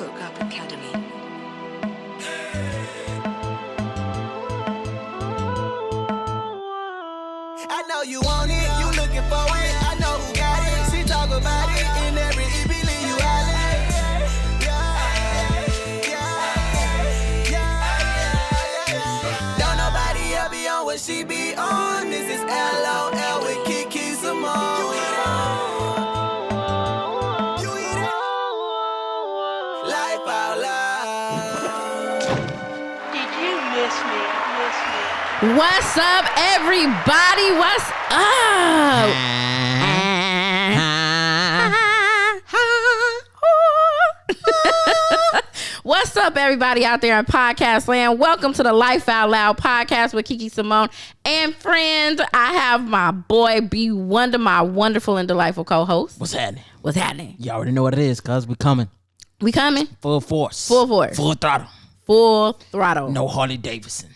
Academy. I know you want it, you looking for it. I know who got it. She talk about it in every EP, leave you hollering. Don't nobody else be on what she be on. This is LOL with QuiQui Symone. Life out loud. Did you miss me? What's up, everybody? What's up? What's up, everybody out there in podcast land? Welcome to the Life Out Loud podcast with QuiQui Symone and friends. I have my boy B Wonda, my wonderful and delightful co-host. What's happening? What's happening? You already know what it is, cuz we coming. We coming? Full force. Full force. Full throttle. Full throttle. No Harley Davidson.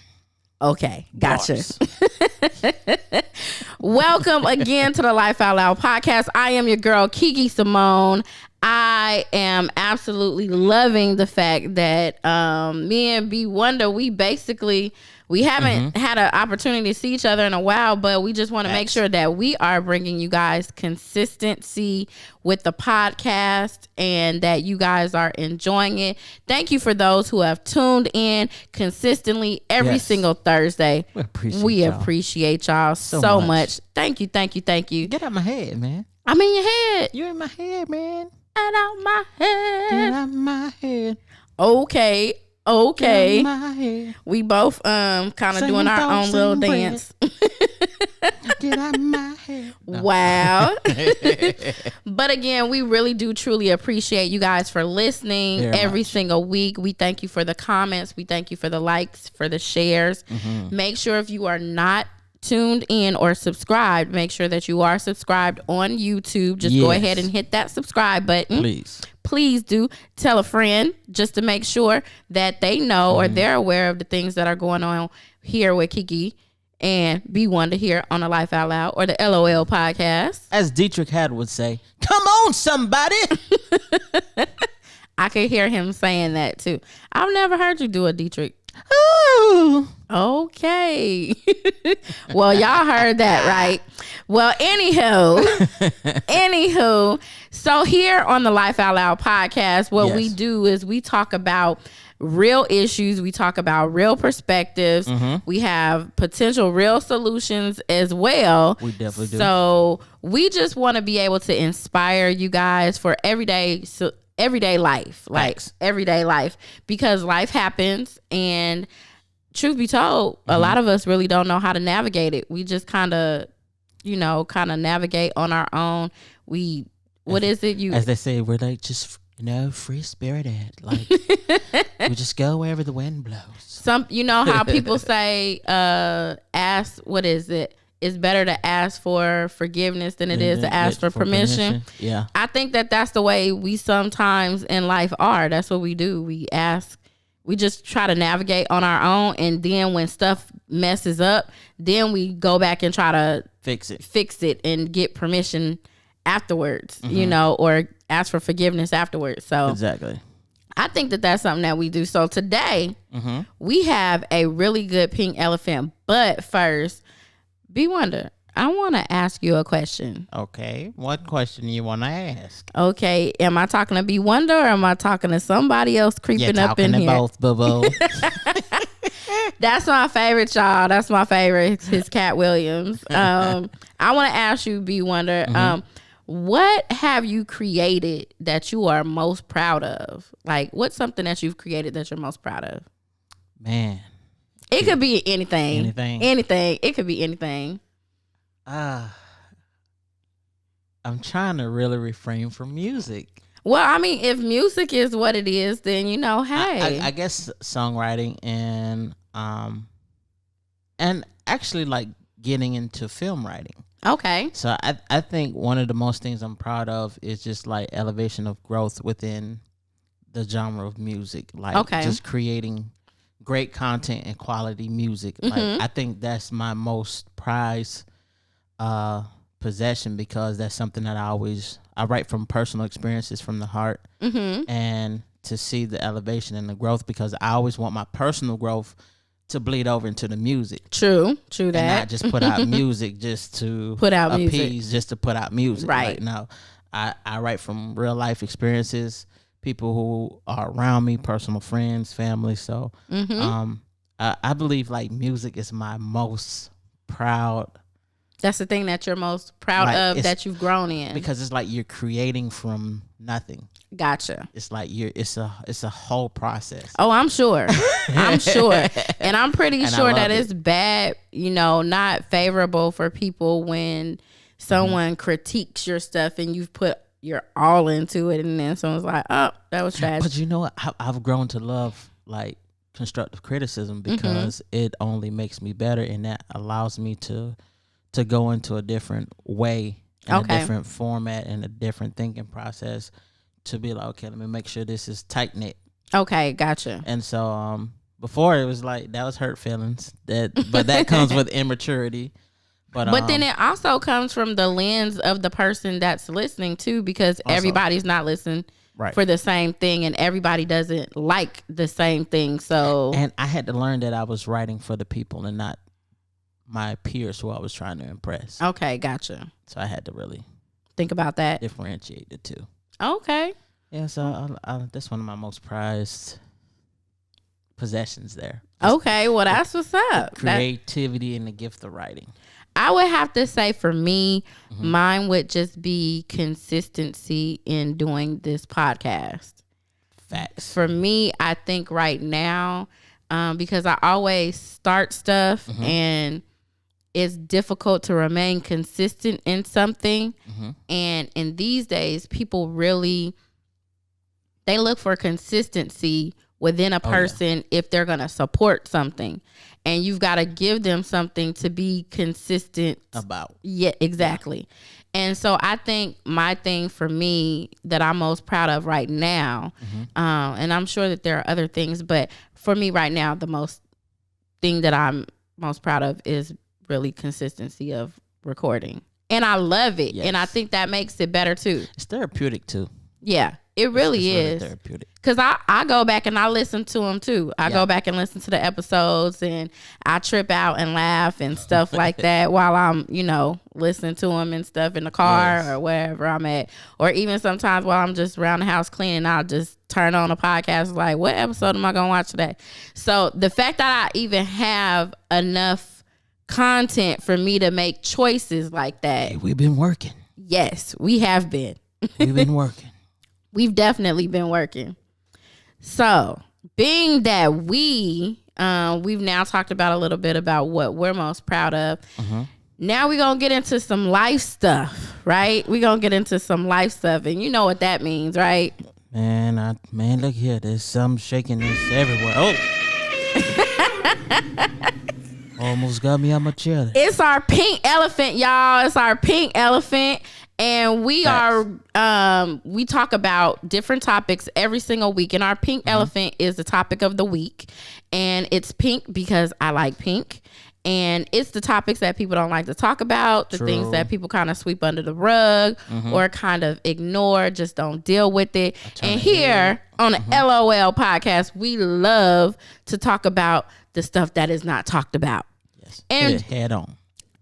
Okay, gotcha. Bars. Welcome again to the Life Out Loud podcast. I am your girl, QuiQui Symone. I am absolutely loving the fact that me and B Wonda, we haven't had an opportunity to see each other in a while, but we just want to make sure that we are bringing you guys consistency with the podcast and that you guys are enjoying it. Thank you for those who have tuned in consistently every single Thursday. We appreciate y'all so much. Thank you. Get out my head, man. I'm in your head. You're in my head, man. Get out my head. Get out my head. Okay. Get out my head. We both kind of doing our own little dance. Get out my head. No. Wow. But again, we really do truly appreciate you guys for listening every single week. We thank you for the comments. We thank you for the likes, for the shares. Make sure if you are not tuned in or subscribed, make sure that you are subscribed on YouTube. Just go ahead and hit that subscribe button. Please do tell a friend just to make sure that they know or they're aware of the things that are going on here with QuiQui and B Wonda here on the Life Out Loud or the LOL podcast. As Dietrich Hadd would say, come on, somebody. I could hear him saying that too. I've never heard you do a Dietrich. Ooh. Okay. Well, y'all heard that, right? Well, anywho, so here on the Life Out Loud podcast, what we do is we talk about real issues. We talk about real perspectives. We have potential real solutions as well. We definitely do. So we just want to be able to inspire you guys for everyday life, everyday life, because life happens, and truth be told, a lot of us really don't know how to navigate it. We just kind of navigate on our own. As they say, we're like just, free spirited. Like we just go wherever the wind blows. How people say, it's better to ask for forgiveness than it is to ask for permission. Yeah. I think that's the way we sometimes in life are. That's what we do. We just try to navigate on our own. And then when stuff messes up, then we go back and try to fix it and get permission afterwards, or ask for forgiveness afterwards. So exactly. I think that's something that we do. So today we have a really good pink elephant, but first, B Wonda, I want to ask you a question. Okay. What question you want to ask? Okay. Am I talking to B Wonda or am I talking to somebody else creeping up in here? Both, boo-boo. That's my favorite, y'all. That's my favorite. His Cat Williams. I want to ask you, B Wonda, what have you created that you are most proud of? Like, what's something that you've created that you're most proud of? Man. It could be anything. Anything. It could be anything. I'm trying to really refrain from music. Well, I mean, if music is what it is, then hey. I guess songwriting and actually like getting into film writing. Okay. So I think one of the most things I'm proud of is just like elevation of growth within the genre of music. Like just creating great content and quality music. Like I think that's my most prized possession, because that's something that I write from personal experiences from the heart, and to see the elevation and the growth, because I always want my personal growth to bleed over into the music. True that. And not just put out music just to put out appease, music. just to put out music. Right. Like, no, I write from real life experiences, people who are around me, personal friends, family. So I believe like music is my most proud. That's the thing that you're most proud of, that you've grown in. Because it's like you're creating from nothing. Gotcha. It's like it's a whole process. Oh, I'm sure. I'm sure. And I'm pretty sure that it's bad, not favorable for people when someone critiques your stuff and you've put your all into it, and then someone's like, oh, that was trash. But you know what? I've grown to love like constructive criticism, because it only makes me better, and that allows me to go into a different way, and a different format, and a different thinking process, to be like, okay, let me make sure this is tight knit. Okay, gotcha. And so before it was like, that was hurt feelings, but that comes with immaturity. But then it also comes from the lens of the person that's listening too, because everybody's not listening for the same thing, and everybody doesn't like the same thing. So, and I had to learn that I was writing for the people and not my peers who I was trying to impress. Okay, gotcha. So I had to really think about that, differentiate the two. Okay. Yeah, so that's one of my most prized possessions there. Okay, well, that's what's up. Creativity and the gift of writing. I would have to say for me, mine would just be consistency in doing this podcast. Facts. For me, I think right now, because I always start stuff and it's difficult to remain consistent in something. And in these days, people really, they look for consistency within a person if they're going to support something. And you've got to give them something to be consistent about. Yeah, exactly. Yeah. And so I think my thing for me that I'm most proud of right now, and I'm sure that there are other things, but for me right now, the most thing that I'm most proud of is really consistency of recording. And I love it. Yes. And I think that makes it better too. It's therapeutic too. Yeah, it really is. Really therapeutic. Because I go back and I listen to them too. I go back and listen to the episodes, and I trip out and laugh and stuff like that while I'm, listening to them and stuff in the car or wherever I'm at. Or even sometimes while I'm just around the house cleaning, I'll just turn on a podcast like, what episode am I going to watch today? So the fact that I even have enough content for me to make choices like that. Hey, we've been working. Yes, we have been. We've been working. We've definitely been working. So, being that we've now talked about a little bit about what we're most proud of. Now we're going to get into some life stuff, right? We're going to get into some life stuff, and you know what that means, right? Man, look here. There's some shakiness everywhere. Oh. Almost got me out my chair. It's our pink elephant, y'all. It's our pink elephant. And we we talk about different topics every single week. And our pink elephant is the topic of the week. And it's pink because I like pink. And it's the topics that people don't like to talk about, the things that people kind of sweep under the rug or kind of ignore, just don't deal with it. And here on the LOL podcast, we love to talk about the stuff that is not talked about. Yes. And head on.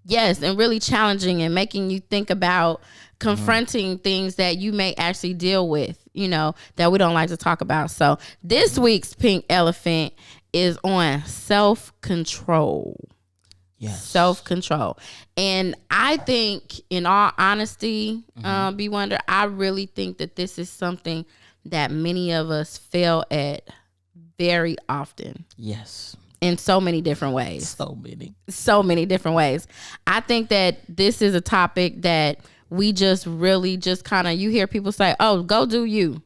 Yes, and really challenging and making you think about confronting things that you may actually deal with, that we don't like to talk about. So this week's pink elephant is on self-control. Yes. Self-control. And I think, in all honesty, B. Wonder, I really think that this is something that many of us fail at very often. Yes. In so many different ways. So many different ways. I think that this is a topic that we just really just kind of, you hear people say, oh, go do you.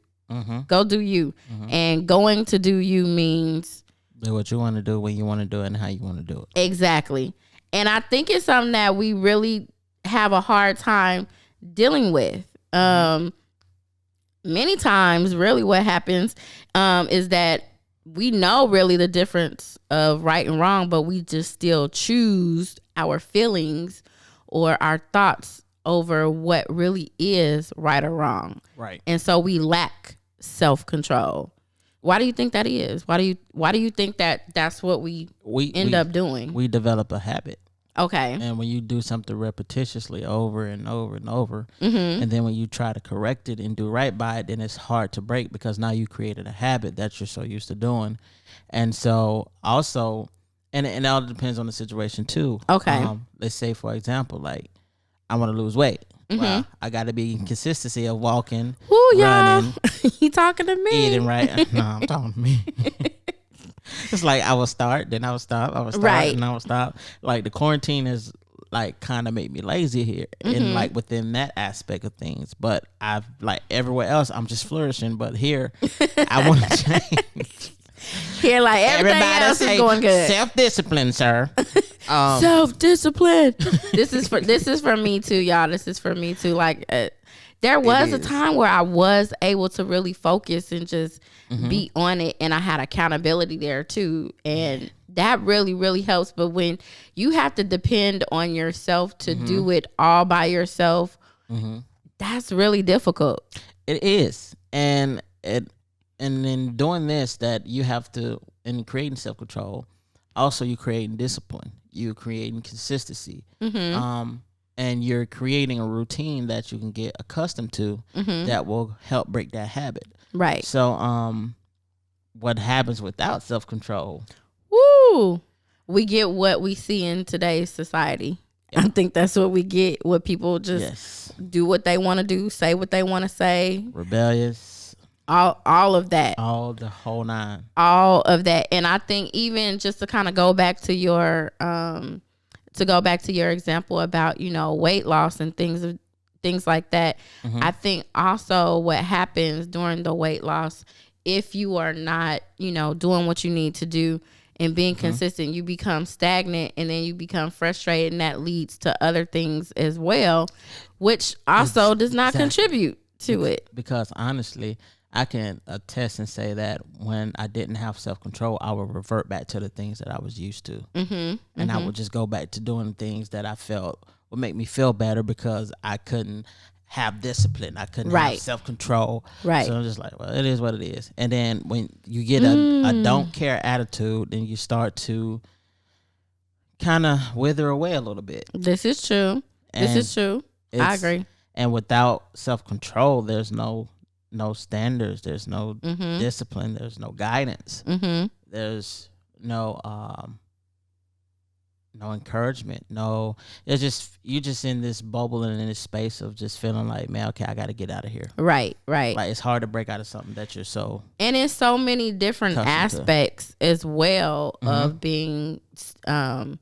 Go do you. And going to do you means do what you want to do, when you want to do it, and how you want to do it. Exactly. And I think it's something that we really have a hard time dealing with. Many times, really what happens is that we know really the difference of right and wrong, but we just still choose our feelings or our thoughts over what really is right or wrong. Right. And so we lack self-control. Why do you think that is? Why do you think that that's what we end up doing? We develop a habit. Okay. And when you do something repetitiously over and over and over, and then when you try to correct it and do right by it, then it's hard to break because now you created a habit that you're so used to doing. And so also, and it all depends on the situation too. Okay. Let's say, for example, like I want to lose weight. Well, I got to be in consistency of walking, running. You talking to me? Eating right. No, I'm talking to me. It's like I will start, then I will stop, right. and I will stop. Like the quarantine is like kind of made me lazy here, and like within that aspect of things. But I've like everywhere else, I'm just flourishing. But here, I want to change. Here, like everything else is going good. Self-discipline, sir. Self-discipline. This is for me too, y'all. This is for me too. Like there was a time where I was able to really focus and just be on it, and I had accountability there too, and that really, really helps. But when you have to depend on yourself to do it all by yourself, that's really difficult. It is, and in doing this, that you have to, in creating self-control, also you creating discipline, you creating consistency, and you're creating a routine that you can get accustomed to that will help break that habit. Right. So, what happens without self-control? Woo! We get what we see in today's society. Yep. I think that's what we get. What people just do what they want to do, say what they want to say. Rebellious. All of that. All the whole nine. All of that. And I think even just to kind of go back to your example about, weight loss and things like that. I think also what happens during the weight loss, if you are not, doing what you need to do and being consistent, you become stagnant, and then you become frustrated, and that leads to other things as well, which also does not contribute to it. Because honestly, I can attest and say that when I didn't have self-control, I would revert back to the things that I was used to. And I would just go back to doing things that I felt would make me feel better because I couldn't have discipline. I couldn't have self-control. Right. So I'm just like, well, it is what it is. And then when you get a don't care attitude, then you start to kind of wither away a little bit. This is true. I agree. And without self-control, there's no standards, there's no discipline, there's no guidance, there's no encouragement, it's just you just in this bubble and in this space of just feeling like, man, okay, I got to get out of here. Right. Like it's hard to break out of something that you're so, and in so many different aspects as well of being of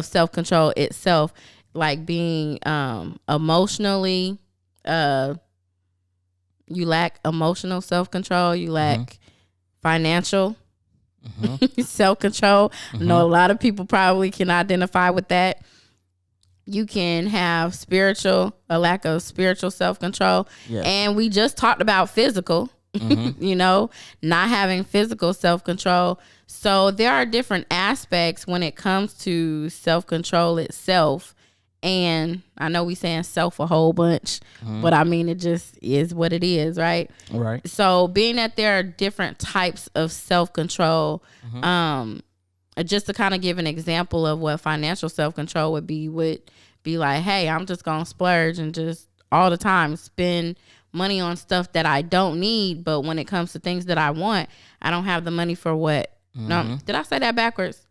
self-control itself, like being emotionally you lack emotional self-control, you lack financial self-control. I know a lot of people probably can identify with that. You can have a lack of spiritual self-control. And we just talked about physical, not having physical self-control. So there are different aspects when it comes to self-control itself. And I know we saying self a whole bunch, but I mean, it just is what it is, right? Right. So being that there are different types of self-control, just to kind of give an example of what financial self-control would be like, hey, I'm just going to splurge and just all the time spend money on stuff that I don't need. But when it comes to things that I want, I don't have the money for what? No, did I say that backwards?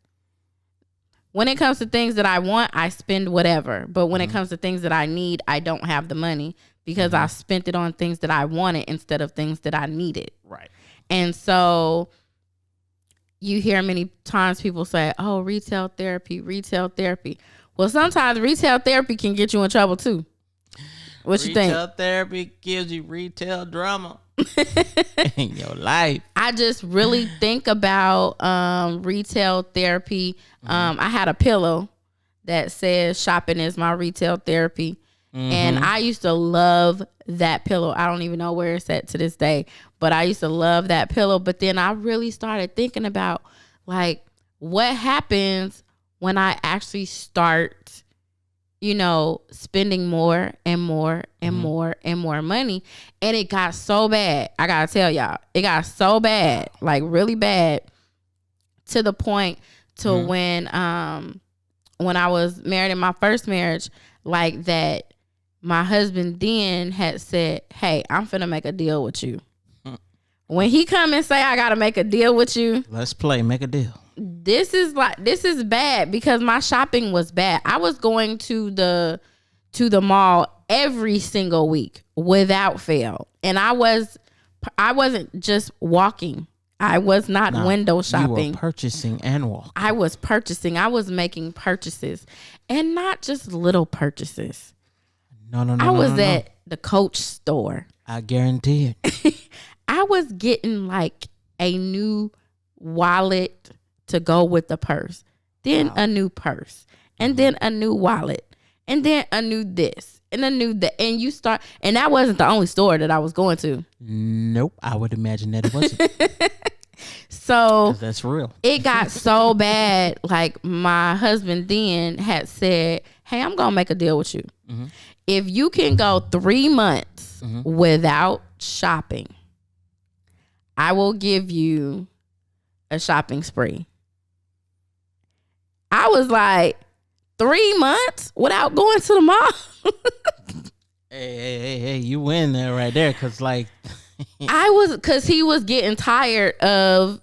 When it comes to things that I want, I spend whatever. But when it comes to things that I need, I don't have the money because I spent it on things that I wanted instead of things that I needed. Right. And so you hear many times people say, oh, retail therapy. Well, sometimes retail therapy can get you in trouble too. What you think? Retail therapy gives you retail drama in your life. I just really think about retail therapy. I had a pillow that says shopping is my retail therapy. And I used to love that pillow. I don't even know where it's at to this day, but I used to love that pillow. But then I really started thinking about like what happens when I actually start, spending more and more and more and more money. And it got so bad. I gotta tell y'all, it got so bad, like really bad, to the point to when I was married in my first marriage, like that my husband then had said, hey, I'm finna make a deal with you. When he come and say, I gotta make a deal with you. Let's play, make a deal. This is bad because my shopping was bad. I was going to the mall every single week without fail. And I wasn't just walking. I was not window shopping. You were purchasing and walking. I was purchasing. I was making purchases, and not just little purchases. No. I was at the Coach store. I guarantee it. I was getting like a new wallet to go with the purse, then a new purse, and then a new wallet, and then a new this and a new that. And and that wasn't the only store that I was going to. Nope. I would imagine that it wasn't. So that's real. It got so bad. Like my husband then had said, hey, I'm going to make a deal with you. Mm-hmm. If you can go 3 months without shopping, I will give you a shopping spree. I was like, 3 months without going to the mall? Hey, you win there right there. Cause like, cause he was getting tired of,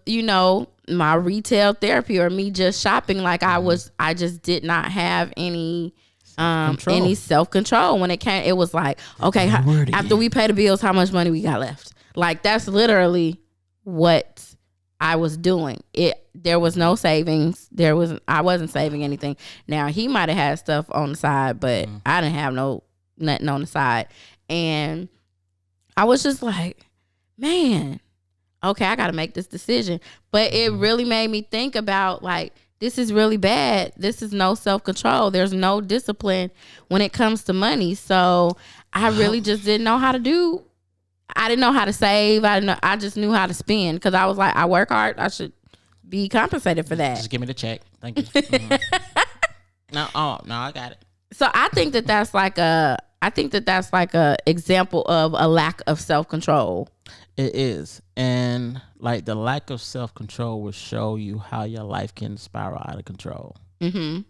my retail therapy or me just shopping. Like I just did not have any self-control when it came. It was like, okay, after we pay the bills, how much money we got left? Like that's literally what I was doing. There was no savings. I wasn't saving anything. Now he might have had stuff on the side, but I didn't have nothing on the side. And I was just like, man, okay, I got to make this decision. But it really made me think about like, this is really bad. This is no self-control. There's no discipline when it comes to money. So I really just didn't know how to do. I didn't know how to save. I just knew how to spend because I was like, I work hard. I should be compensated for that. Just give me the check. Thank you. Mm-hmm. No, I got it. So I think that's like a example of a lack of self-control. It is. And like the lack of self-control will show you how your life can spiral out of control. Mm-hmm.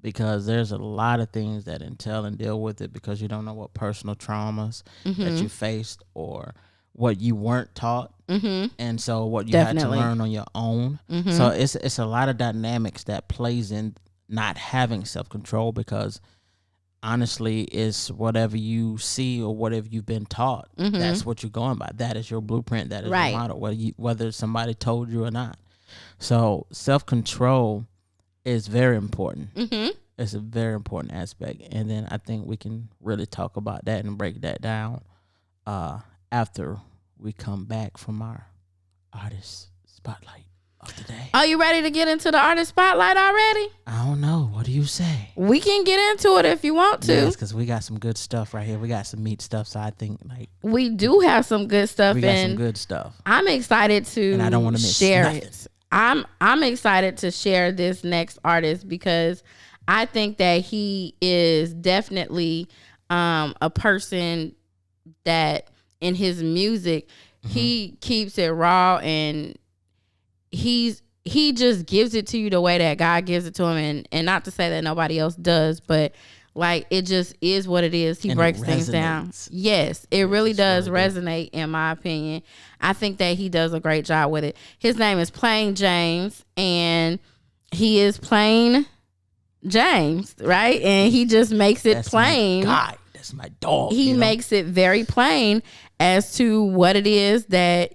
Because there's a lot of things that entail and deal with it because you don't know what personal traumas that you faced or what you weren't taught. Mm-hmm. And so what you had to learn on your own. Mm-hmm. So it's a lot of dynamics that plays in not having self-control because honestly, it's whatever you see or whatever you've been taught. Mm-hmm. That's what you're going by. That is your blueprint. That is your model, whether somebody told you or not. So self-control is very important. Mm-hmm. It's a very important aspect. And then I think we can really talk about that and break that down after we come back from our artist spotlight of the day. Are you ready to get into the artist spotlight already? I don't know. What do you say? We can get into it if you want to. Yes, because we got some good stuff right here. We got some meat stuff. So I think like we do have some good stuff. We got some good stuff. I'm excited to and I don't want to miss share nothing. it. I'm excited to share this next artist because I think that he is definitely a person that in his music he keeps it raw and he just gives it to you the way that God gives it to him and not to say that nobody else does, but like it just is what it is. He and breaks things down. Yes, it really does resonate in my opinion. I think that he does a great job with it. His name is Plain James and he is Plain James, right? And he just makes it plain. That's my dog. He makes it very plain as to what it is that,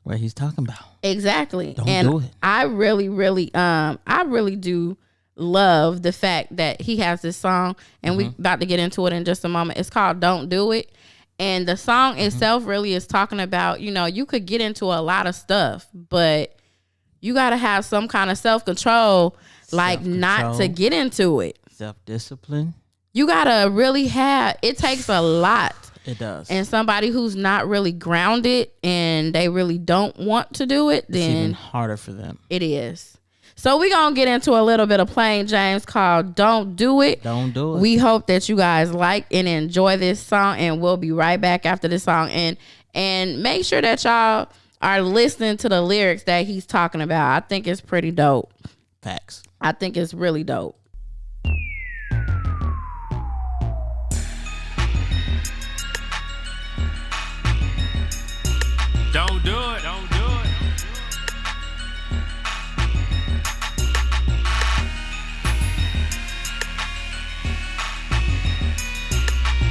what he's talking about. Exactly. Don't do it. I really do love the fact that he has this song and we about to get into it in just a moment. It's called Don't Do It. And the song itself really is talking about, you could get into a lot of stuff, but you got to have some kind of self-control, like not to get into it. Self-discipline. You got to really it takes a lot. It does. And somebody who's not really grounded and they really don't want to do it, then it's even harder for them. It is. So we're going to get into a little bit of Plain James called Don't Do It. Don't do it. We hope that you guys like and enjoy this song, and we'll be right back after this song. And make sure that y'all are listening to the lyrics that he's talking about. I think it's pretty dope. Facts. I think it's really dope. Don't do it. Don't do it.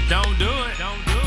Don't do it. Don't do it.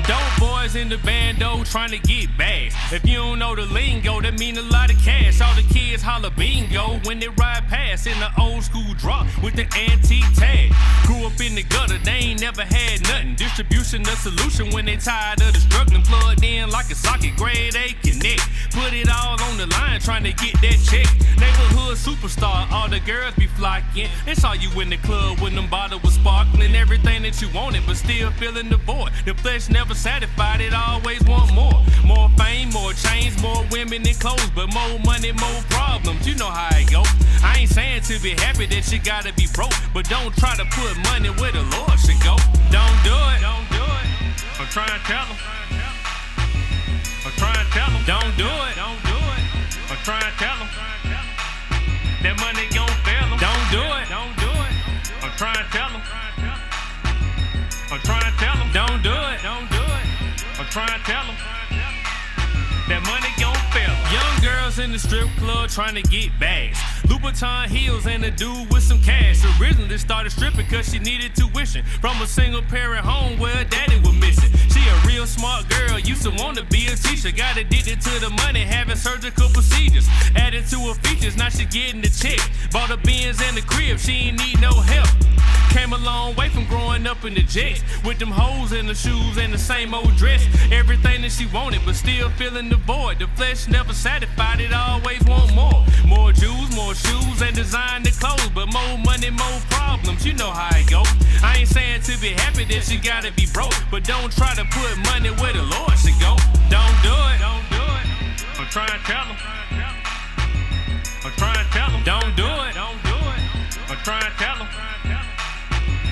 Dope boys in the bando trying to get bags. If you don't know the lingo, that mean a lot of cash. All the kids holler bingo when they ride past in the old school drop with the antique tag. Grew up in the gutter, they ain't never had nothing. Distribution the solution when they tired of the struggling. Plugged in like a socket, grade A connect. Put it all on the line trying to get that check. Neighborhood superstar, all the girls be flocking. They saw you in the club when them bottles was sparkling. Everything that you wanted, but still feeling the void. The flesh never satisfied, it always want more. More fame, more chains, more women and clothes, but more money, more problems. You know how it go. I ain't saying to be happy that you gotta be broke, but don't try to put money where the Lord should go. Don't do it. Don't do it. I'm trying to tell them. I'm trying to tell them. Don't do it. Don't do it. I'm trying to tell them. That money gon' fail them. Don't do it. Don't do it. I'm trying to tell them. I'm trying to tell them. Don't do it. Don't do it. I'm trying to tell them. That money gon' fail. Young girls in the strip club trying to get bags. Louboutin heels and a dude with some cash. Originally started stripping cause she needed tuition from a single parent home where her daddy was missing. She a real smart girl, used to want to be a teacher. Got addicted to the money, having surgical procedures. Added to her features, now she getting the check. Bought a Benz and the crib, she ain't need no help. Came a long way from growing up in the jets, with them hoes in the shoes and the same old dress. Everything that she wanted, but still feeling the void. The flesh never satisfied, it always want more. More jewels, more shoes, and designer clothes, but more money, more problems. You know how it go. I ain't saying to be happy that you gotta be broke, but don't try to put money where the Lord should go. Don't do it. Don't do it. I'm trying to tell them. I'm trying to tell them. Don't do it. Don't do it. I'm trying to tell them.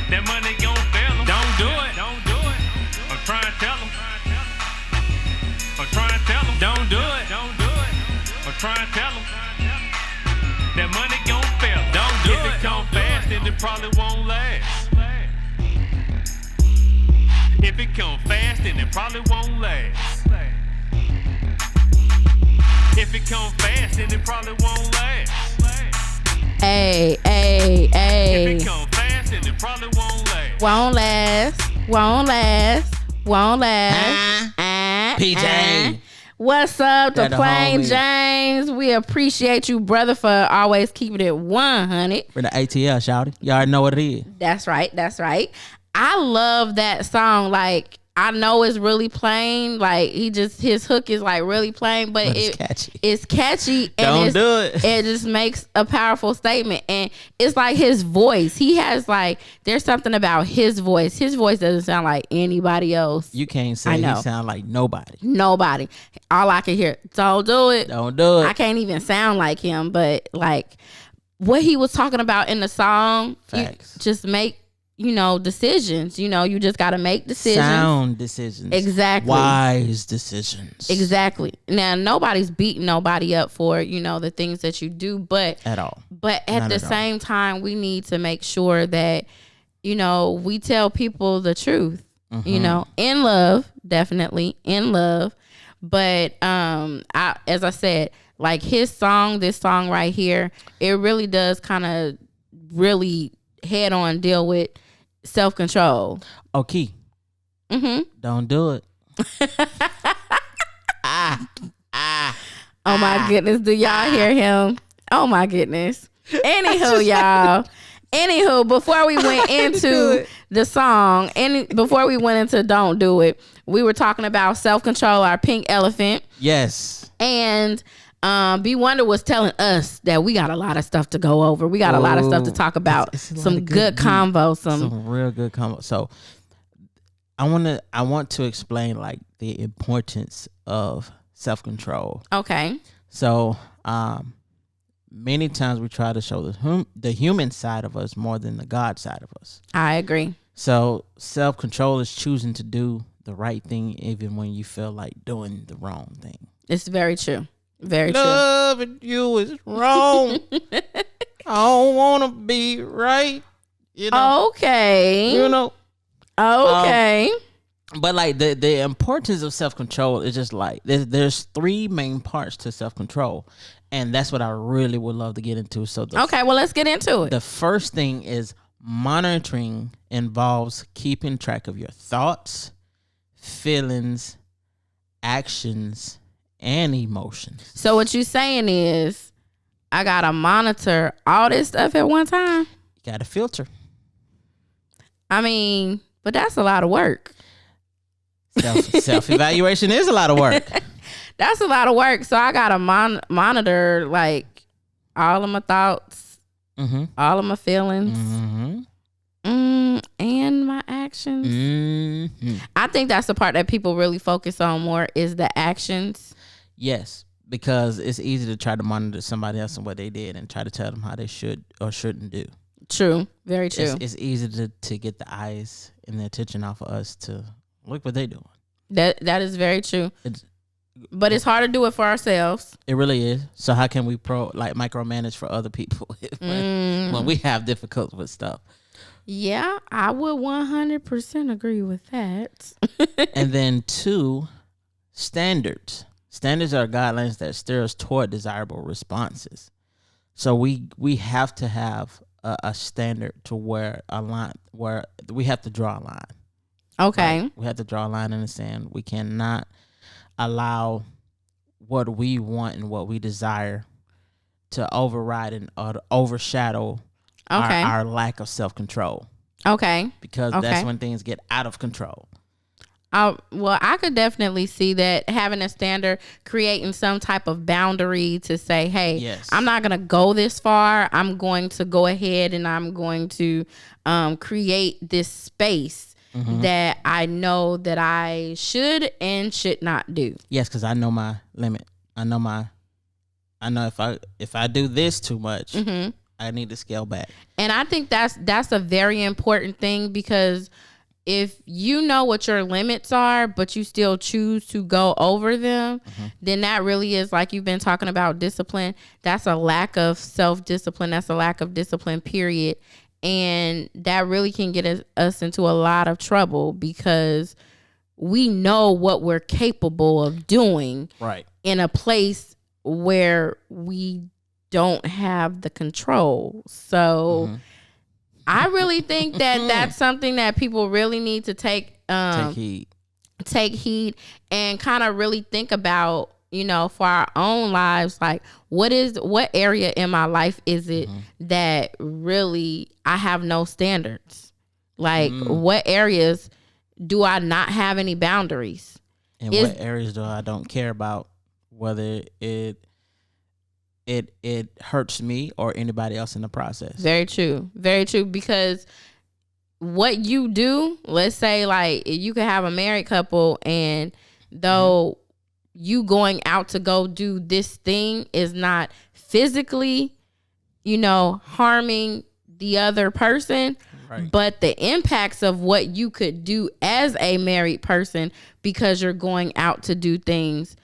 That money gon' fail them. Don't do it. Don't do it. I'm trying to tell them. I'm trying to tell them. Don't do it. Don't do it. I'm trying to tell them. That money gon' fail. Don't do it. If it come fast, then it probably won't last. If it come fast, then it probably won't last. If it come fast, then it probably won't last. Hey, hey, hey. If it come fast, then it probably won't last. Won't last. Won't last. Won't last. PJ. What's up, the That the Plain homie. James? We appreciate you, brother, for always keeping it 100. For the ATL, shouty. You already know what it is. That's right. That's right. I love that song. Like, I know it's really plain. Like, his hook is like really plain, but it's catchy. It's catchy. Don't And do it. It just makes a powerful statement. And it's like his voice. He has like, there's something about his voice. His voice doesn't sound like anybody else. You can't say I know. he sound like nobody. Nobody. All I can hear, don't do it. Don't do it. I can't even sound like him, but like what he was talking about in the song, Facts. you just make, decisions. You just got to make decisions. Sound decisions. Exactly. Wise decisions. Exactly. Now, nobody's beating nobody up for, the things that you do, but At all. But at Not the at all. same time, we need to make sure that, we tell people the truth, Mm-hmm. in love, definitely in love. But as I said, like this song right here, it really does kind of really head on deal with self-control. Okay. Mm-hmm. Don't do it. Oh my goodness, do y'all hear him? Oh my goodness. Anywho, y'all. Before we went into the song, before we went into Don't Do It, we were talking about self-control, our pink elephant. Yes. And B Wonder was telling us that we got a lot of stuff to go over. We got a lot of stuff to talk about. It's a lot Some of good convo. Some real good convo. So I want to explain like the importance of self-control. Okay. So many times we try to show the human side of us more than the God side of us. I agree. So self-control is choosing to do the right thing even when you feel like doing the wrong thing. It's very true. Very Loving you is wrong. I don't want to be right. You know? Okay. You know? Okay. But like the importance of self-control is just like there's three main parts to self-control, and that's what I really would love to get into. So okay, well, let's get into it. The first thing is monitoring involves keeping track of your thoughts, feelings, actions, and emotions. So what you saying is I gotta monitor all this stuff at one time? You gotta filter. I mean, but that's a lot of work. Self-evaluation is a lot of work. That's a lot of work. So I gotta monitor like all of my thoughts, all of my feelings, and my actions. I think that's the part that people really focus on more is the actions. Yes, because it's easy to try to monitor somebody else and what they did and try to tell them how they should or shouldn't do. True. Very true. It's easy to get the eyes and the attention off of us to look what they doing. That is very true. But it's hard to do it for ourselves. It really is. So how can we micromanage for other people when we have difficulty with stuff? Yeah, I would 100% agree with that. And then 2, standards. Standards are guidelines that steer us toward desirable responses. So we have to have a standard to where we have to draw a line. Okay. Right? We have to draw a line in the sand. We cannot allow what we want and what we desire to override and overshadow our lack of self-control. Okay. Because that's when things get out of control. Well, I could definitely see that having a standard, creating some type of boundary to say, hey, yes, I'm not going to go this far. I'm going to go ahead and I'm going to create this space that I know that I should and should not do. Yes, because I know my limit. I know if I do this too much, I need to scale back. And I think that's a very important thing, because if you know what your limits are, but you still choose to go over them, then that really is, like you've been talking about, discipline. That's a lack of self-discipline. That's a lack of discipline, period. And that really can get us into a lot of trouble, because we know what we're capable of doing in a place where we don't have the control. So I really think that that's something that people really need to take heed and kind of really think about, for our own lives. Like, what area in my life is it that really I have no standards? Like, what areas do I not have any boundaries? And what areas do I don't care about, whether it hurts me or anybody else in the process? Very true. Very true. Because what you do, let's say like you could have a married couple, and though you going out to go do this thing is not physically, harming the other person, but the impacts of what you could do as a married person because you're going out to do things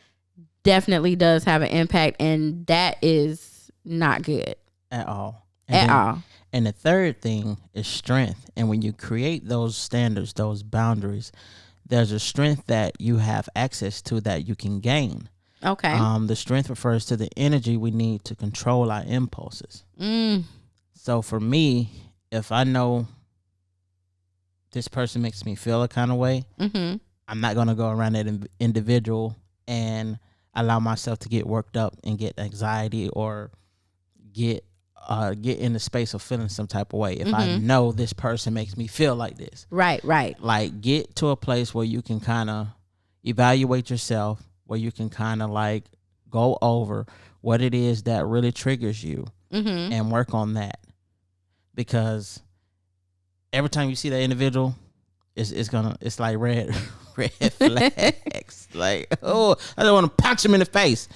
definitely does have an impact, and that is not good at all. And the third thing is strength. And when you create those standards, those boundaries, there's a strength that you have access to that you can gain. Okay. The strength refers to the energy we need to control our impulses. So for me, if I know this person makes me feel a kind of way, I'm not going to go around that individual and allow myself to get worked up and get anxiety or get in the space of feeling some type of way. If I know this person makes me feel like this. Right. Like, get to a place where you can kind of evaluate yourself, where you can kind of like go over what it is that really triggers you and work on that. Because every time you see that individual, it's like red red flags. Like, oh, I don't want to punch him in the face.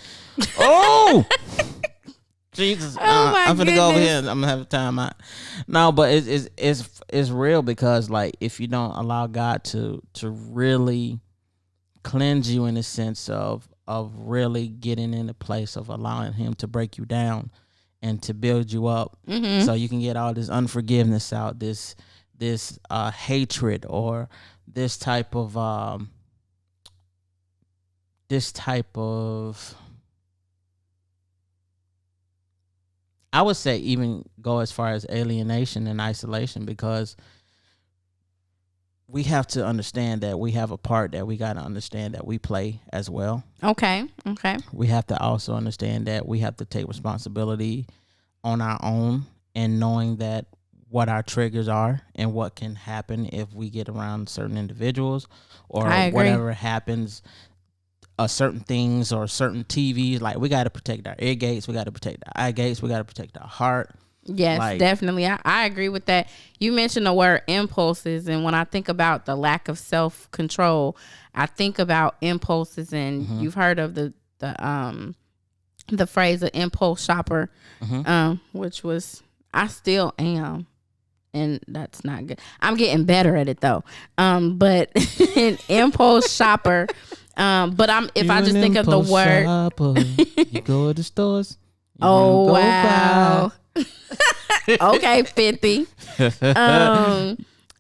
Oh, Jesus! I'm gonna go over here. I'm gonna have a time out. No, but it's real because like if you don't allow God to really cleanse you in the sense of really getting in the place of allowing Him to break you down and to build you up, so you can get all this unforgiveness out, this hatred or this type of I would say even go as far as alienation and isolation, because we have to understand that we have a part that we got to understand that we play as well. Okay. We have to also understand that we have to take responsibility on our own and knowing that what our triggers are and what can happen if we get around certain individuals or whatever happens. Certain things or certain TVs, like we got to protect our ear gates, we got to protect our eye gates, we got to protect our heart. Yes, definitely. I agree with that. You mentioned the word impulses, and when I think about the lack of self-control, I think about impulses, and you've heard of the phrase of impulse shopper, which was I still am. And that's not good. I'm getting better at it though. But an impulse shopper. But if I just think of the word, you go to the stores. Oh wow. Okay, 50.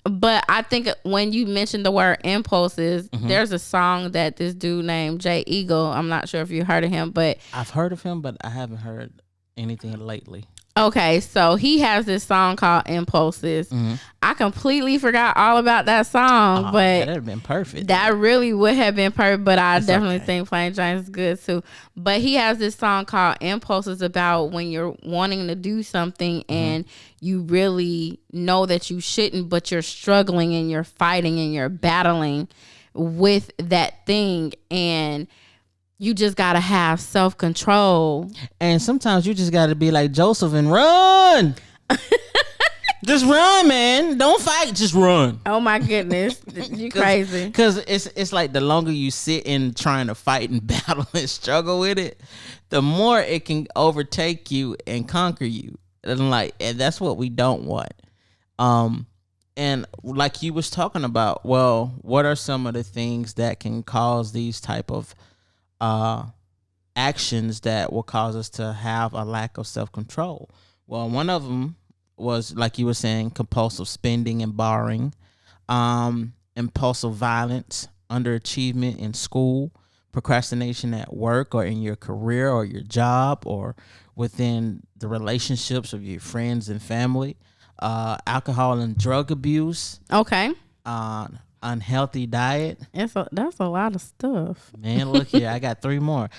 But I think when you mentioned the word impulses, there's a song that this dude named Jay Eagle. I'm not sure if you heard of him, but I've heard of him, but I haven't heard anything lately. Okay, so he has this song called Impulses. I completely forgot all about that song, but that'd have been perfect. That really would have been perfect, but I definitely think Plain James is good too. But he has this song called Impulses about when you're wanting to do something and you really know that you shouldn't, but you're struggling and you're fighting and you're battling with that thing, and you just got to have self-control. And sometimes you just got to be like Joseph and run. Just run, man. Don't fight. Just run. Oh, my goodness. You crazy. Because it's like the longer you sit in trying to fight and battle and struggle with it, the more it can overtake you and conquer you. And that's what we don't want. And like you was talking about, well, what are some of the things that can cause these type of actions that will cause us to have a lack of self-control? Well, one of them was, like you were saying, compulsive spending and borrowing, impulsive violence, underachievement in school, procrastination at work or in your career or your job or within the relationships of your friends and family, alcohol and drug abuse. Okay. Unhealthy diet. That's a lot of stuff. Man, look here. I got 3 more.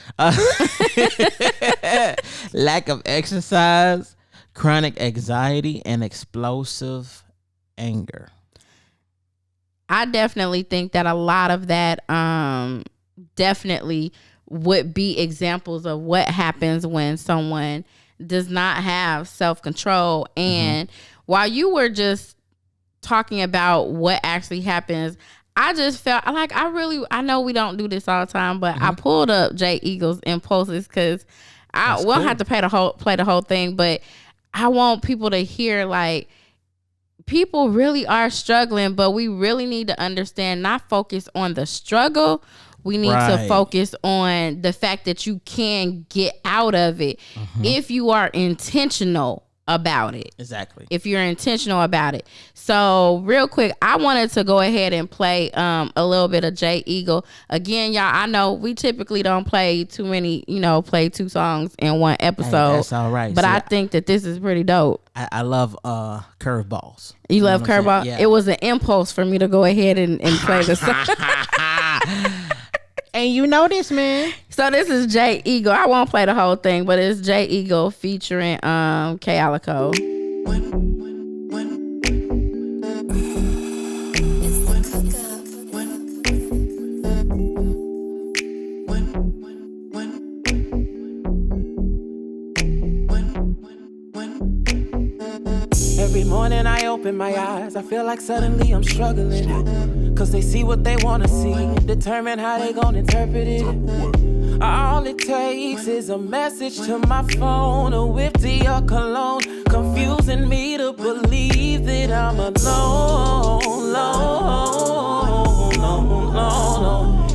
Lack of exercise, chronic anxiety, and explosive anger. I definitely think that a lot of that definitely would be examples of what happens when someone does not have self-control. And while you were just talking about what actually happens, I just felt like I know we don't do this all the time, but I pulled up Jay Eagle's Impulses because we'll have to play the whole thing, but I want people to hear, like, people really are struggling, but we really need to understand, not focus on the struggle. We need to focus on the fact that you can get out of it if you are intentional about it. Exactly. If you're intentional about it. So real quick, I wanted to go ahead and play a little bit of Jay Eagle. Again, y'all, I know we typically don't play too many, play 2 songs in one episode. Hey, that's all right. But I think that this is pretty dope. I love curveballs. You love curveball? Yeah. It was an impulse for me to go ahead and play the song. And you know this, man. So this is Jay Eagle. I won't play the whole thing, but it's Jay Eagle featuring K-Alico. Every morning I open my eyes, I feel like suddenly I'm struggling. Cause they see what they wanna see, determine how they gon' interpret it. All it takes is a message to my phone, a whiff to your cologne, confusing me to believe that I'm alone,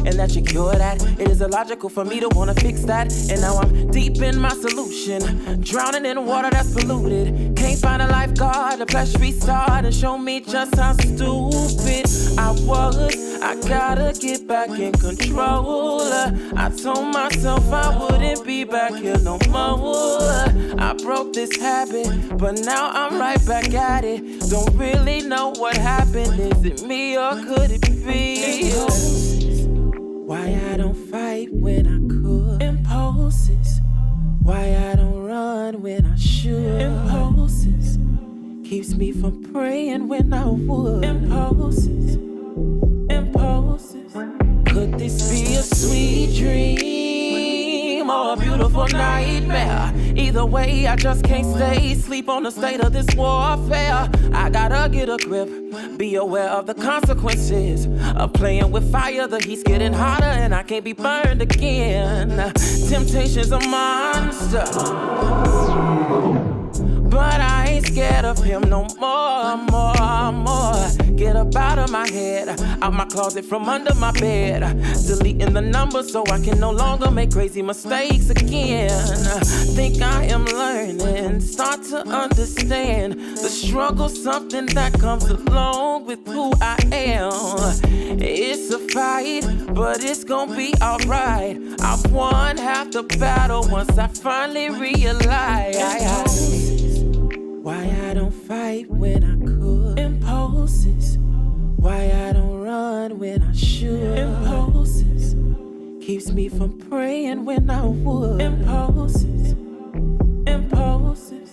and that you cure that. It is illogical for me to wanna fix that. And now I'm deep in my solution, drowning in water that's polluted. Can't find a lifeguard to flash restart and show me just how stupid I was. I gotta get back in control. I told myself I wouldn't be back here no more. I broke this habit, but now I'm right back at it. Don't really know what happened. Is it me or could it be? Why I don't fight when I could. Impulses. Why I don't run when I should. Impulses. Keeps me from praying when I would. Impulses. Impulses. Could this be a sweet dream or a beautiful nightmare? Either way, I just can't stay sleep on the state of this warfare. I gotta get a grip, be aware of the consequences of playing with fire. The heat's getting hotter and I can't be burned again. Temptation's a monster, but I ain't scared of him no more. Get up out of my head, out my closet from under my bed. Deleting the number so I can no longer make crazy mistakes again. Think I am learning, start to understand the struggle, something that comes along with who I am. It's a fight, but it's gonna be alright. I've won half the battle once I finally realize why I don't fight when I could. Impulses. Why I don't run when I should. Impulses. Keeps me from praying when I would. Impulses. Impulses.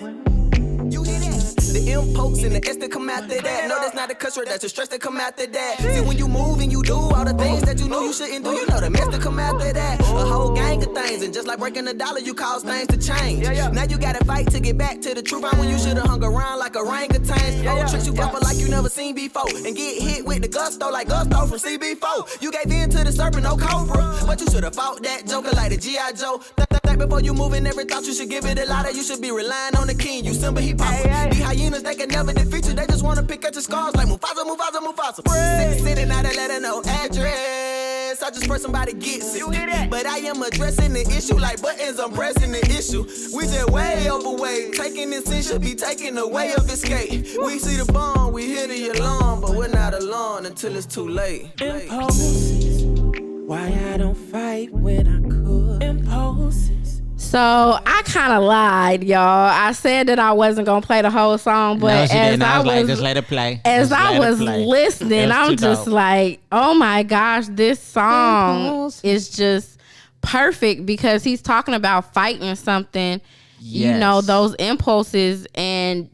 You hear that? The impulse and the S that come after that. No, that's not a cuss word, that's a stress that come after that. See, when you move and you do all the things that you know you shouldn't do, you know the mess that come after that. A whole gang of things, and just like breaking a dollar, you cause things to change. Now you gotta fight to get back to the truth. Find when you should've hung around like orangutan. Old tricks you pop like you never seen before, and get hit with the gusto like Gusto from CB4. You gave in to the serpent, no cobra, but you should've fought that joker like the G.I. Joe. Think before you move and every thought you should give it a lot. You should be relying on the king, you Simba, he Papa. The hyenas, they can never defeat you, they just wanna pick at your scars like Mufasa. Sitting out and let her know address. I just pray somebody gets it. But I am addressing the issue like buttons, I'm pressing the issue. We just way overweight. Taking this in should be taking the way of escape. We see the bomb, we hear the alarm, but we're not alone until it's too late. Impulses. Why I don't fight when I could. Impulses. So I kind of lied, y'all. I said that I wasn't gonna play the whole song, but as I was like, just let it play. As I was listening, I'm just like, oh my gosh, this song is just perfect because he's talking about fighting something. Yes. You know, those impulses, and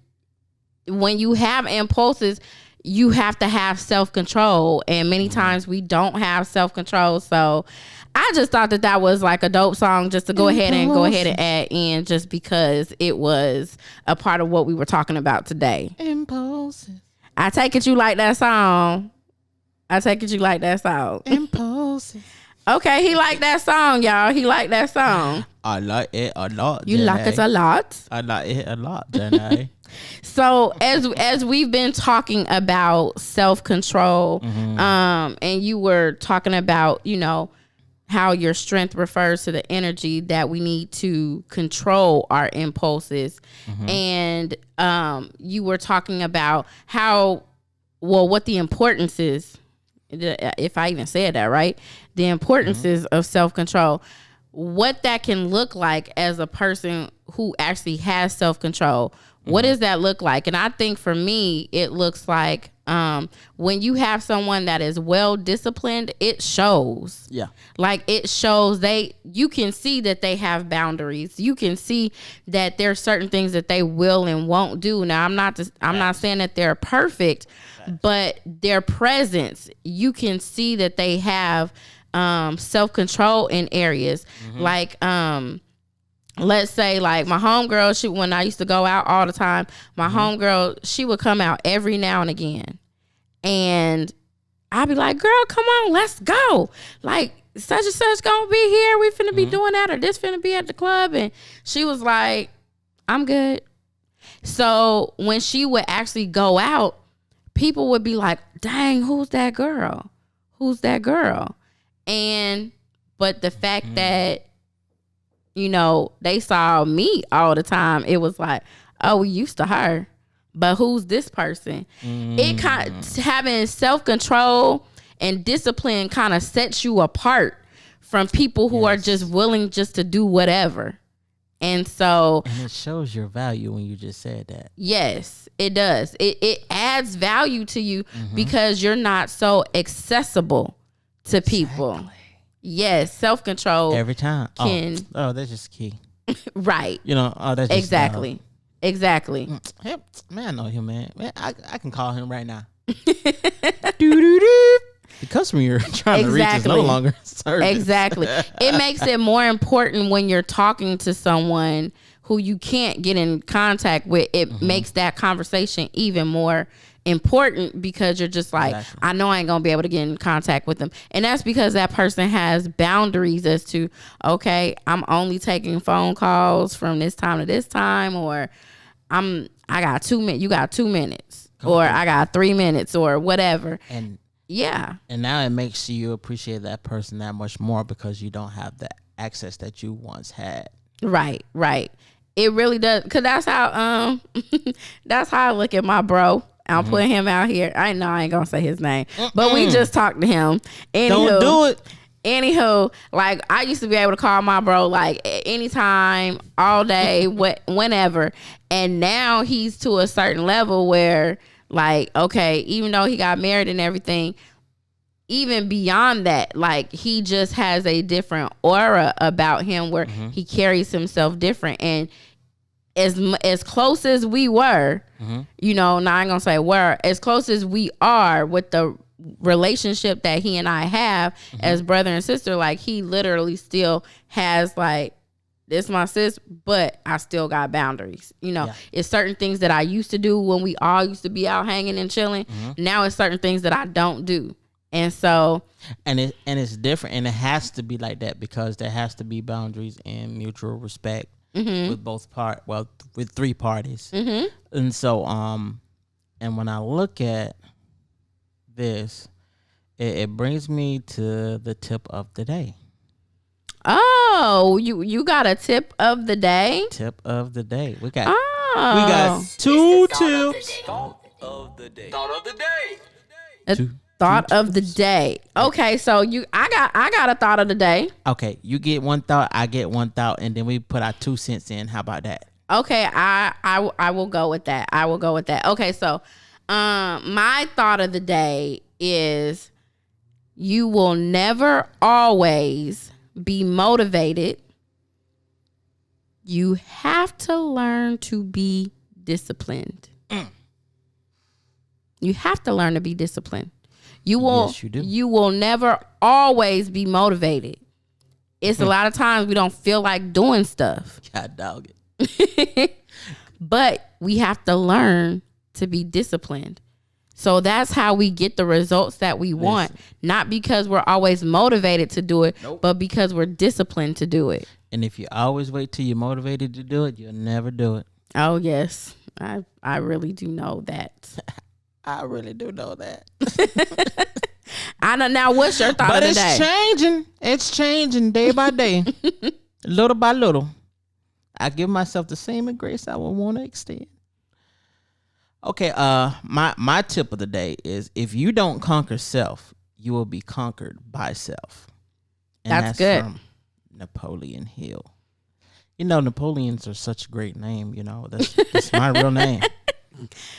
when you have impulses, you have to have self-control, and many times we don't have self-control. So I just thought that was like a dope song just to go ahead and add in, just because it was a part of what we were talking about today. Impulses. I take it you like that song. Impulses. Okay, he liked that song, y'all. He liked that song. I like it a lot. You like it a lot? I like it a lot, Jenny. So as we've been talking about self-control, and you were talking about, you know, how your strength refers to the energy that we need to control our impulses. And you were talking about what the importance is, if I even said that right, the importances of self-control, what that can look like as a person who actually has self-control. What does that look like? And I think for me, it looks like when you have someone that is well disciplined, it shows. Yeah. Like it shows you can see that they have boundaries. You can see that there are certain things that they will and won't do. Now, I'm not saying that they're perfect, but their presence, you can see that they have self-control in areas. Like let's say like my homegirl, when I used to go out all the time, my homegirl, she would come out every now and again. And I'll be like, girl, come on, let's go. Like, such and such gonna be here. We finna be doing that, or this finna be at the club. And she was like, I'm good. So when she would actually go out, people would be like, dang, who's that girl? Who's that girl? But the fact that, you know, they saw me all the time, it was like, oh, we used to her. But who's this person? It kind of, having self-control and discipline kind of sets you apart from people who are just willing just to do whatever. And so, and it shows your value when you just said that. Yes, it does. It adds value to you because you're not so accessible to people. Yes, self-control every time. Can that's just key. Right. You know, that's just, exactly. Exactly. Man, I know him, man. I can call him right now. Do-do-do. The customer you're trying to reach is no longer service. Exactly. It makes it more important when you're talking to someone who you can't get in contact with. It makes that conversation even more important because you're just like, I know I ain't gonna be able to get in contact with them. And that's because that person has boundaries as to, okay, I'm only taking phone calls from this time to this time, or I got 2 minutes, you got 2 minutes, or I got 3 minutes, or whatever. And now it makes you appreciate that person that much more because you don't have the access that you once had. Right. It really does, because that's how that's how I look at my bro. I'll put him out here. I know I ain't gonna say his name, but we just talked to him. Don't do it. Anywho, like, I used to be able to call my bro like anytime, all day, whenever. And now he's to a certain level where, like, okay, even though he got married and everything, even beyond that, like, he just has a different aura about him where he carries himself different. And as close as we were, you know, now I ain't gonna say were, as close as we are with the relationship that he and I have as brother and sister, like, he literally still has, like, this my sis, but I still got boundaries. You know, it's certain things that I used to do when we all used to be out hanging and chilling. Now it's certain things that I don't do. And so, and it's different, and it has to be like that because there has to be boundaries and mutual respect with both with three parties. And so, and when I look at this, it brings me to the tip of the day. Oh, you got a tip of the day? Tip of the day. We got two tips. Thought of the day. Thought of the day. Thought of the day. Okay, so I got a thought of the day. Okay, you get one thought, I get one thought, and then we put our 2 cents in. How about that? Okay, I will go with that. I will go with that. Okay, so my thought of the day is you will never always be motivated. You have to learn to be disciplined. You have to learn to be disciplined. You will. Yes, you do. You will never always be motivated. It's a lot of times we don't feel like doing stuff. God dog it. But we have to learn to be disciplined. So that's how we get the results that we want. Not because we're always motivated to do it, but because we're disciplined to do it. And if you always wait till you're motivated to do it, you'll never do it. Oh, yes. I really do know that. I really do know that. I know. Now, what's your thought of the day? But it's changing. It's changing day by day. Little by little. I give myself the same grace I would want to extend. Okay, my tip of the day is if you don't conquer self, you will be conquered by self. And that's good. From Napoleon Hill. You know, Napoleons are such a great name, you know. That's my real name.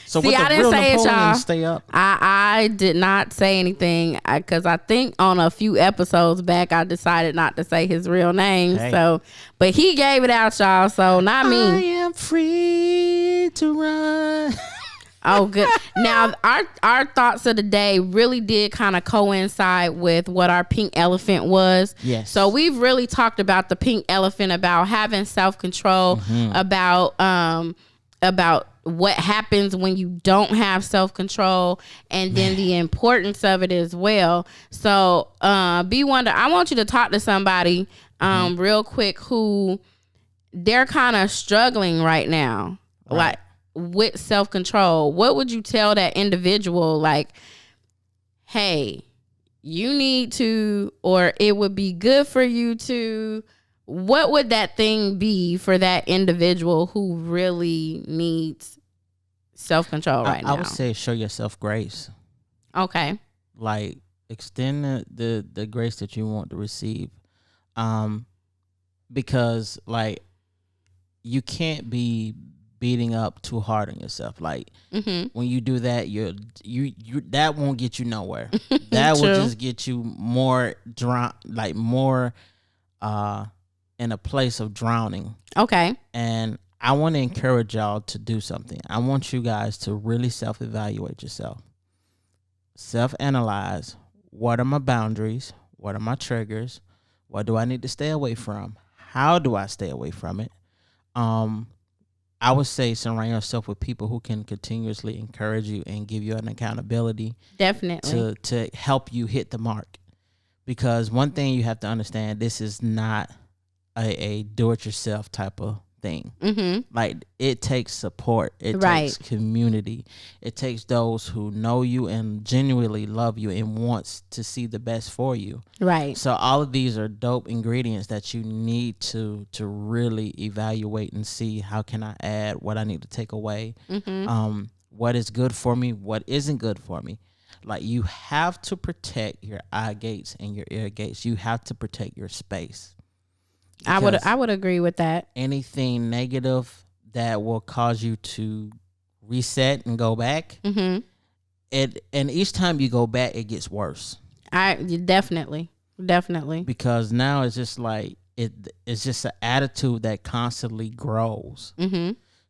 So see, I didn't say Napoleon, it, y'all. Stay up. I did not say anything because I think on a few episodes back I decided not to say his real name. Hey. So, but he gave it out, y'all. So not me. I am free to run. Oh, good. Now, our thoughts of the day really did kind of coincide with what our pink elephant was. Yes. So we've really talked about the pink elephant, about having self-control, about what happens when you don't have self-control, and then the importance of it as well. So B Wonder, I want you to talk to somebody real quick who they're kind of struggling right now, like with self-control. What would you tell that individual, like, hey, you need to, or it would be good for you to? What would that thing be for that individual who really needs self-control right now? I would say show yourself grace. Okay. Like, extend the grace that you want to receive. Because, like, you can't be beating up too hard on yourself. Like, when you do that, you that won't get you nowhere. That will just get you more in a place of drowning. Okay. And I want to encourage y'all to do something. I want you guys to really self-evaluate yourself. Self-analyze. What are my boundaries? What are my triggers? What do I need to stay away from? How do I stay away from it? I would say surround yourself with people who can continuously encourage you and give you an accountability. Definitely. To help you hit the mark. Because one thing you have to understand, this is not a do-it-yourself type of thing. Like, it takes support. It takes community. It takes those who know you and genuinely love you and wants to see the best for you. Right. So all of these are dope ingredients that you need to really evaluate and see, how can I add, what I need to take away, what is good for me, what isn't good for me. Like, you have to protect your eye gates and your ear gates. You have to protect your space. I would agree with that. Anything negative that will cause you to reset and go back, and each time you go back, it gets worse. Definitely. Because now it's just like it's just an attitude that constantly grows.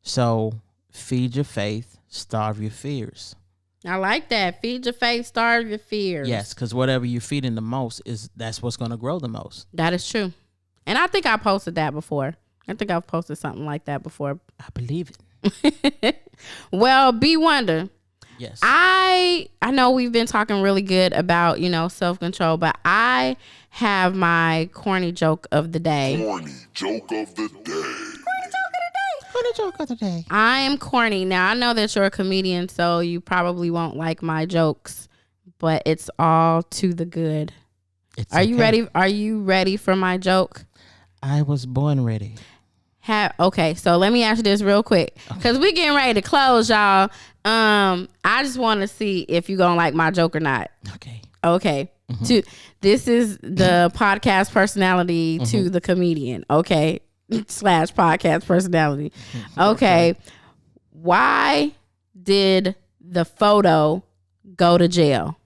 So feed your faith, starve your fears. I like that. Feed your faith, starve your fears. Yes, because whatever you're feeding the most that's what's going to grow the most. That is true. And I think I posted that before. I think I've posted something like that before. I believe it. Well, B Wonder. Yes. I know we've been talking really good about, self-control, but I have my corny joke of the day. Corny joke of the day. Corny joke of the day. I am corny. Now, I know that you're a comedian, so you probably won't like my jokes, but it's all to the good. Are you ready? Are you ready for my joke? I was born ready. Okay, so let me ask you this real quick, because we're getting ready to close, y'all. I just want to see if you're gonna like my joke or not. Okay. This is the podcast personality to the comedian. Okay, / podcast personality. Okay. Why did the photo go to jail?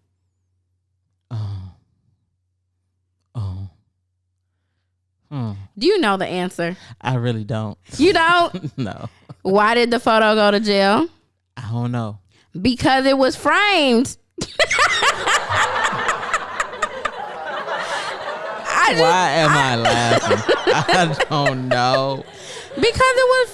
Do you know the answer? I really don't. You don't? No. Why did the photo go to jail? I don't know. Because it was framed. Why am I laughing? I don't know. Because it was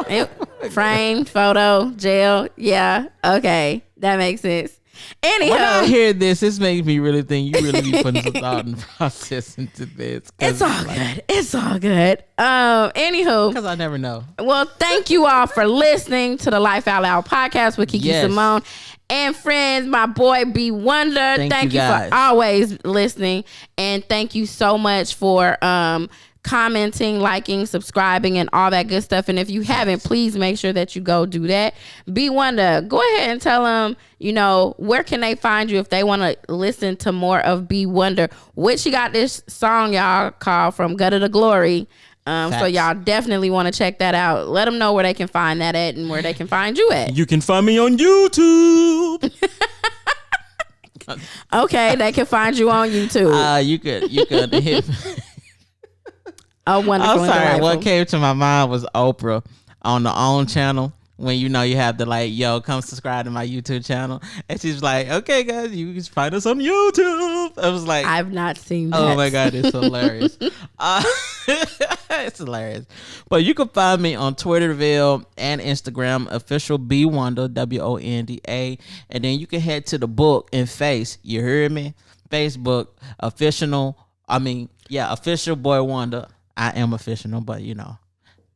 framed. Framed, photo, jail. Yeah. Okay. That makes sense. Anyhow, when I hear this makes me really think you really be putting some thought and process into this. It's all good. It's all good. Anywho, because I never know. Well, thank you all for listening to the Life Out Loud podcast with QuiQui Symone and friends. My boy B Wonder. Thank you for always listening, and thank you so much for commenting, liking, subscribing, and all that good stuff. And if you haven't, please make sure that you go do that. B Wonder, go ahead and tell them, where can they find you if they want to listen to more of B Wonder, which she got this song, y'all, called From Gutter to Glory. So y'all definitely want to check that out. Let them know where they can find that at and where they can find you at. You can find me on YouTube. Okay, they can find you on YouTube. You could hit I'm sorry. What came to my mind was Oprah on the OWN channel. When you have to come subscribe to my YouTube channel, and she's like, "Okay, guys, you can find us on YouTube." I was like, "I've not seen that." Oh my god, it's hilarious. It's hilarious. But you can find me on Twitterville and Instagram, official B Wonda, WONDA. And then you can head to the book and face, you heard me? Facebook, official Boy Wonda. I am official, but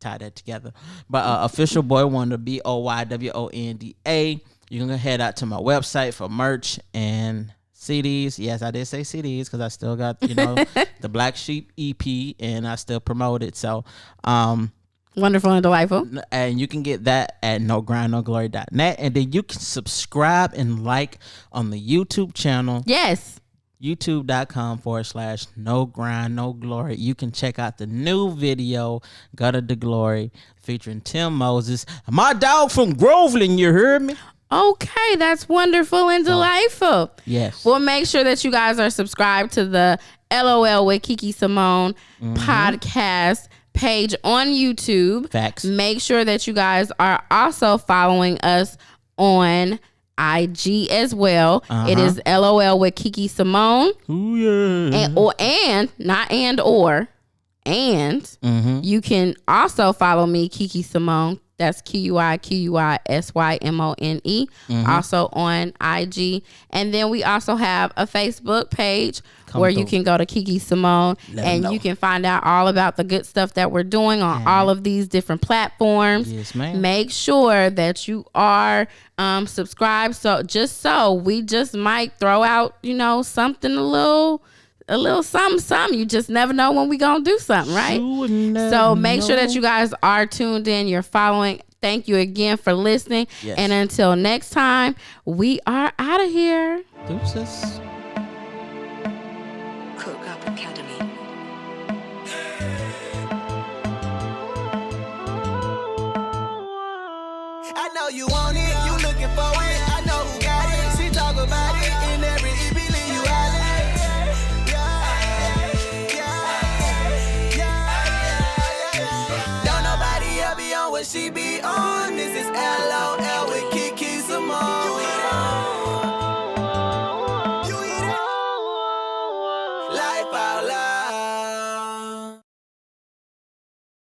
tie that together. But official Boy Wonda, BOYWONDA. You can head out to my website for merch and CDs. Yes, I did say CDs because I still got, the Black Sheep EP and I still promote it. So, wonderful and delightful. And you can get that at nogrindnoglory.net. And then you can subscribe and like on the YouTube channel. Yes. YouTube.com/nogrindnoglory. You can check out the new video, Gutter to Glory, featuring Tim Moses, my dog from Groveland. You heard me? Okay, that's wonderful and delightful. Yes. Well, make sure that you guys are subscribed to the LOL with Kiki Symone podcast page on YouTube. Facts. Make sure that you guys are also following us on IG as well. It is LOL with Kiki Symone. Ooh, yeah. And you can also follow me, Kiki Symone. That's QuiQuiSymone. Also on IG. And then we also have a Facebook page where you can go to Kiki Symone and you can find out all about the good stuff that we're doing on all of these different platforms. Yes, ma'am. Make sure that you are subscribed. So we just might throw out, something a little something. You just never know when we gonna do something, right? So make sure that you guys are tuned in. You're following. Thank you again for listening. Yes. And until next time, we are out of here. Deuces.